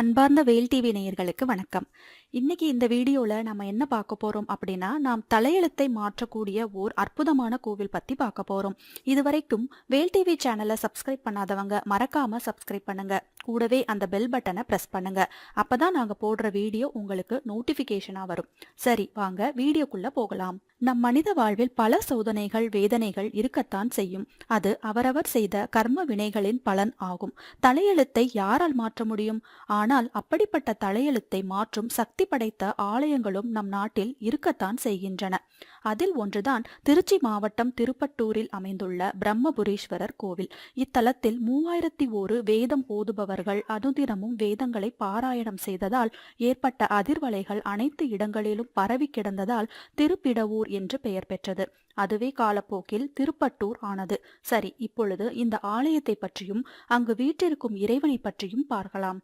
அன்பார்ந்த வேல் டிவி நேயர்களுக்கு வணக்கம். இன்னைக்கு இந்த வீடியோல நம்ம என்ன பார்க்க போறோம் அப்படின்னா, நாம் தலையெழுத்தை மாற்றக்கூடிய ஓர் அற்புதமான கோவில் பத்தி பார்க்க போறோம். இதுவரைக்கும் வேல் டிவி சேனலை சப்ஸ்கிரைப் பண்ணாதவங்க மறக்காம சப்ஸ்கிரைப் பண்ணுங்க. கூடவே அந்த பெல் பட்டனை பிரஸ் பண்ணுங்க. அப்பதான் நாங்க போடுற வீடியோ உங்களுக்கு நோட்டிபிகேஷனா வரும். சரி, வாங்க வீடியோக்குள்ள போகலாம். நம் மனித வாழ்வில் பல சோதனைகள், வேதனைகள் இருக்கத்தான் செய்யும். அது அவரவர் செய்த கர்ம வினைகளின் பலன் ஆகும். தலையெழுத்தை யாரால் மாற்ற முடியும்? ஆனால் அப்படிப்பட்ட தலையெழுத்தை மாற்றும் சக்தி படைத்த ஆலயங்களும் நம் நாட்டில் இருக்கத்தான் செய்கின்றன. அதில் ஒன்றுதான் திருச்சி மாவட்டம் திருப்பட்டூரில் அமைந்துள்ள பிரம்மபுரீஸ்வரர் கோவில். இத்தலத்தில் 3001 வேதம் ஓதுபவர்கள் அனுதினமும் வேதங்களை பாராயணம் செய்ததால் ஏற்பட்ட அதிர்வலைகள் அனைத்து இடங்களிலும் பரவி கிடந்ததால் திருப்பிடவூர் என்று பெயர் பெற்றது. அதுவே காலப்போக்கில் திருப்பட்டூர் ஆனது. சரி, இப்பொழுது இந்த ஆலயத்தை பற்றியும் அங்கு வீற்றிருக்கும் இறைவனை பற்றியும் பார்க்கலாம்.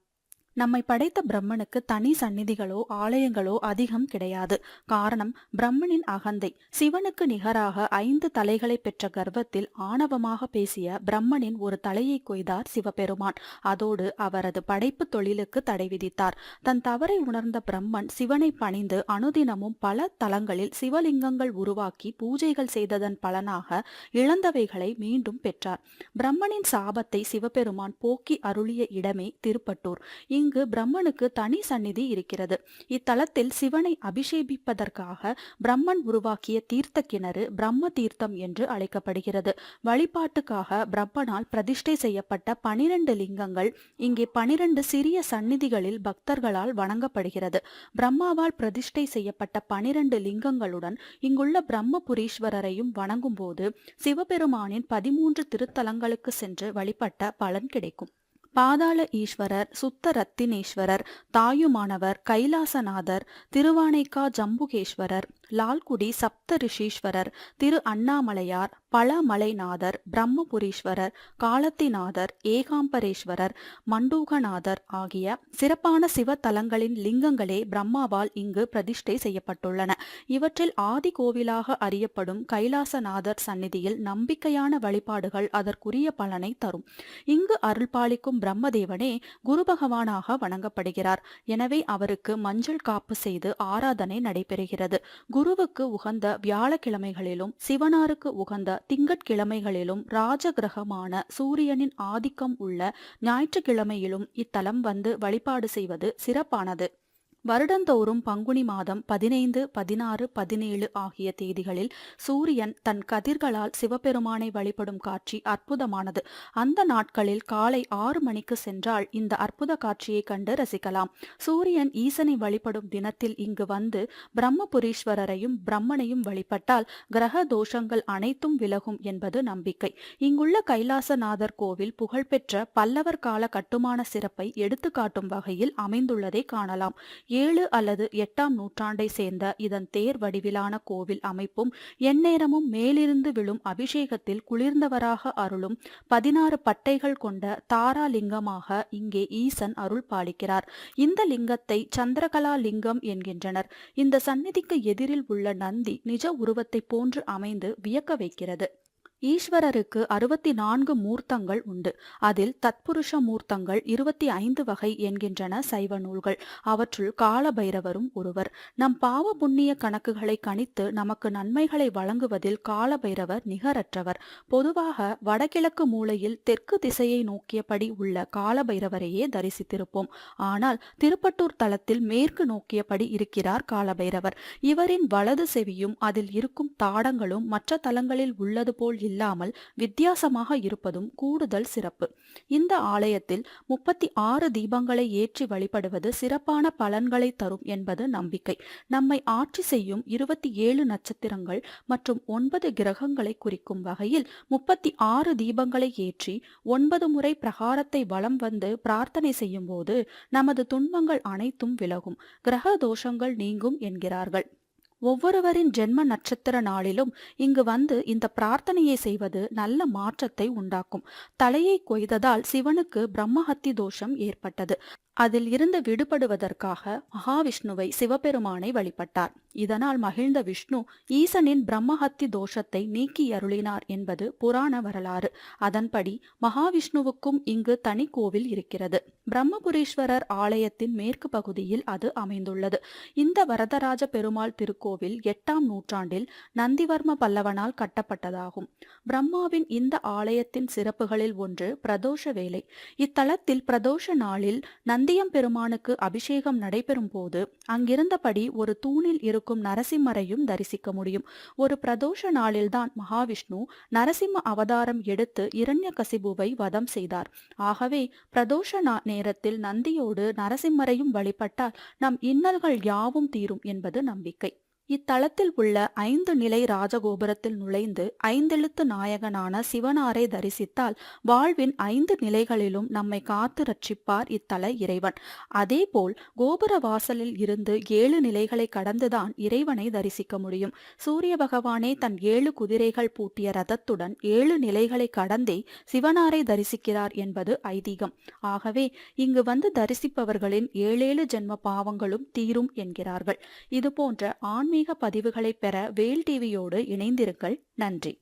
நம்மை படைத்த பிரம்மனுக்கு தனி சந்நிதிகளோ ஆலயங்களோ அதிகம் கிடையாது. காரணம், பிரம்மனின் அகந்தை. சிவனுக்கு நிகராக 5 தலைகளை பெற்ற கர்வத்தில் ஆணவமாக பேசிய பிரம்மனின் ஒரு தலையை கொய்தார் சிவபெருமான். அதோடு அவரது படைப்பு தொழிலுக்கு தடை விதித்தார். தன் தவறை உணர்ந்த பிரம்மன் சிவனை பணிந்து அனுதினமும் பல தலங்களில் சிவலிங்கங்கள் உருவாக்கி பூஜைகள் செய்ததன் பலனாக இழந்தவைகளை மீண்டும் பெற்றார். பிரம்மனின் சாபத்தை சிவபெருமான் போக்கி அருளிய இடமே திருப்பட்டூர். இங்கு பிரம்மனுக்கு தனி சந்நிதி இருக்கிறது. இத்தலத்தில் சிவனை அபிஷேகிப்பதற்காக பிரம்மன் உருவாக்கிய தீர்த்த கிணறு பிரம்ம தீர்த்தம் என்று அழைக்கப்படுகிறது. வழிபாட்டுக்காக பிரம்மனால் பிரதிஷ்டை செய்யப்பட்ட 12 லிங்கங்கள் இங்கே 12 சிறிய சந்நிதிகளில் பக்தர்களால் வணங்கப்படுகிறது. பிரம்மாவால் பிரதிஷ்டை செய்யப்பட்ட 12 லிங்கங்களுடன் இங்குள்ள பிரம்மபுரீஸ்வரரையும் வணங்கும் போது சிவபெருமானின் 13 திருத்தலங்களுக்கு சென்று வழிபட்ட பலன் கிடைக்கும். பாதாள ஈஸ்வரர், சுத்த ரத்தினேஸ்வரர், தாயுமானவர், கைலாசநாதர், திருவானைக்கா ஜம்புகேஸ்வரர், லால்குடி சப்த ரிஷீஸ்வரர், திரு அண்ணாமலையார், பழமலைநாதர், பிரம்மபுரீஸ்வரர், காலத்திநாதர், ஏகாம்பரேஸ்வரர், மண்டூகநாதர் ஆகிய சிறப்பான சிவத்தலங்களின் லிங்கங்களே பிரம்மாவால் இங்கு பிரதிஷ்டை செய்யப்பட்டுள்ளன. இவற்றில் ஆதி கோவிலாக அறியப்படும் கைலாசநாதர் சந்நிதியில் நம்பிக்கையான வழிபாடுகள் அதற்குரிய பலனை தரும். இங்கு அருள்பாலிக்கும் பிரம்மதேவனே குரு பகவானாக வணங்கப்படுகிறார். எனவே அவருக்கு மஞ்சள் காப்பு செய்து ஆராதனை நடைபெறுகிறது. குருவுக்கு உகந்த வியாழக்கிழமைகளிலும் சிவனாருக்கு உகந்த திங்கட்கிழமைகளிலும் ராஜகிரகமான சூரியனின் ஆதிக்கம் உள்ள ஞாயிற்றுக்கிழமையிலும் இத்தலம் வந்து வழிபாடு செய்வது சிறப்பானது. வருடந்தோறும் பங்குனி மாதம் 15, 16, 17 ஆகிய தேதிகளில் சூரியன் தன் கதிர்களால் சிவபெருமானை வழிபடும் காட்சி அற்புதமானது. அந்த நாட்களில் காலை 6 மணிக்கு சென்றால் இந்த அற்புத காட்சியை கண்டு ரசிக்கலாம். சூரியன் ஈசனை வழிபடும் தினத்தில் இங்கு வந்து பிரம்மபுரீஸ்வரரையும் பிரம்மனையும் வழிபட்டால் கிரக தோஷங்கள் அனைத்தும் விலகும் என்பது நம்பிக்கை. இங்குள்ள கைலாசநாதர் கோவில் புகழ்பெற்ற பல்லவர் கால கட்டுமான சிறப்பை எடுத்துக்காட்டும் வகையில் அமைந்துள்ளதை காணலாம். 7 அல்லது 8ஆம் நூற்றாண்டை சேர்ந்த இதன் தேர் வடிவிலான கோவில் அமைப்பும் எந்நேரமும் மேலிருந்து விழும் அபிஷேகத்தில் குளிர்ந்தவராக அருளும் 16 பட்டைகள் கொண்ட தாராலிங்கமாக இங்கே ஈசன் அருள் பாலிக்கிறார். இந்த லிங்கத்தை சந்திரகலா லிங்கம் என்கின்றனர். இந்த சந்நிதிக்கு எதிரில் உள்ள நந்தி நிஜ உருவத்தை போன்று அமைந்து வியக்க வைக்கிறது. ஈஸ்வரருக்கு 64 மூர்த்தங்கள் உண்டு. அதில் தத்புருஷ மூர்த்தங்கள் 25 வகை என்கின்றன சைவ நூல்கள். அவற்றுள் காலபைரவரும் ஒருவர். நம் பாவ புண்ணிய கணக்குகளை கணித்து நமக்கு நன்மைகளை வழங்குவதில் காலபைரவர் நிகரற்றவர். பொதுவாக வடகிழக்கு மூலையில் தெற்கு திசையை நோக்கியபடி உள்ள காலபைரவரையே தரிசித்திருப்போம். ஆனால் திருப்பட்டூர் தலத்தில் மேற்கு நோக்கியபடி இருக்கிறார் காலபைரவர். இவரின் வலது செவியும் அதில் இருக்கும் தாடங்களும் மற்ற தலங்களில் உள்ளது போல் இல்லாமல் வித்தியாசமாக இருப்பதும் கூடுதல் சிறப்பு. இந்த ஆலயத்தில் 36 தீபங்களை ஏற்றி வழிபடுவது சிறப்பான பலன்களை தரும் என்பது நம்பிக்கை. நம்மை ஆட்சி செய்யும் 27 நட்சத்திரங்கள் மற்றும் 9 கிரகங்களை குறிக்கும் வகையில் 36 தீபங்களை ஏற்றி 9 முறை பிரகாரத்தை வலம் வந்து பிரார்த்தனை செய்யும் போது நமது துன்பங்கள் அனைத்தும் விலகும், கிரக தோஷங்கள் நீங்கும் என்கிறார்கள். ஒவ்வொருவரின் ஜென்ம நட்சத்திர நாளிலும் இங்கு வந்து இந்த பிரார்த்தனையை செய்வது நல்ல மாற்றத்தை உண்டாக்கும். தலையை கொய்ததால் சிவனுக்கு பிரம்மஹத்தி தோஷம் ஏற்பட்டது. அதில் இருந்து விடுபடுவதற்காக மகாவிஷ்ணுவை சிவபெருமானை வழிபட்டார். இதனால் மகிழ்ந்த விஷ்ணு ஈசனின் பிரம்மஹத்தி தோஷத்தை நீக்கி அருளினார் என்பது புராண வரலாறு. அதன்படி மகாவிஷ்ணுவுக்கும் இங்கு தனி கோவில் இருக்கிறது. பிரம்மபுரீஸ்வரர் ஆலயத்தின் மேற்கு பகுதியில் அது அமைந்துள்ளது. இந்த வரதராஜ பெருமாள் திருக்கோவில் 8ஆம் நூற்றாண்டில் நந்திவர்ம பல்லவனால் கட்டப்பட்டதாகும். பிரம்மாவின் இந்த ஆலயத்தின் சிறப்புகளில் ஒன்று பிரதோஷ வேலை. இத்தலத்தில் பிரதோஷ நாளில் நந்தியம்பெருமானுக்கு அபிஷேகம் நடைபெறும் போது அங்கிருந்தபடி ஒரு தூணில் இருக்கும் நரசிம்மரையும் தரிசிக்க முடியும். ஒரு பிரதோஷ நாளில்தான் மகாவிஷ்ணு நரசிம்ம அவதாரம் எடுத்து இரண்யகசிபுவை வதம் செய்தார். ஆகவே பிரதோஷ நேரத்தில் நந்தியோடு நரசிம்மரையும் வழிபட்டால் நம் இன்னல்கள் யாவும் தீரும் என்பது நம்பிக்கை. இத்தலத்தில் உள்ள 5 நிலை ராஜகோபுரத்தில் நுழைந்து 5 எழுத்து நாயகனான சிவனாரை தரிசித்தால் வாழ்வின் 5 நிலைகளிலும் நம்மை காத்து ரட்சிப்பார் இத்தல இறைவன். அதேபோல் கோபுர வாசலில் இருந்து 7 நிலைகளை கடந்துதான் இறைவனை தரிசிக்க முடியும். சூரிய பகவானே தன் 7 குதிரைகள் பூட்டிய ரதத்துடன் 7 நிலைகளை கடந்தே சிவனாரை தரிசிக்கிறார் என்பது ஐதீகம். ஆகவே இங்கு வந்து தரிசிப்பவர்களின் 7 ஜென்ம பாவங்களும் தீரும் என்கிறார்கள். இதுபோன்ற ஆன்மீக பதிவுகளை பெற வேல் டிவியோடு இணைந்திருங்கள். நன்றி.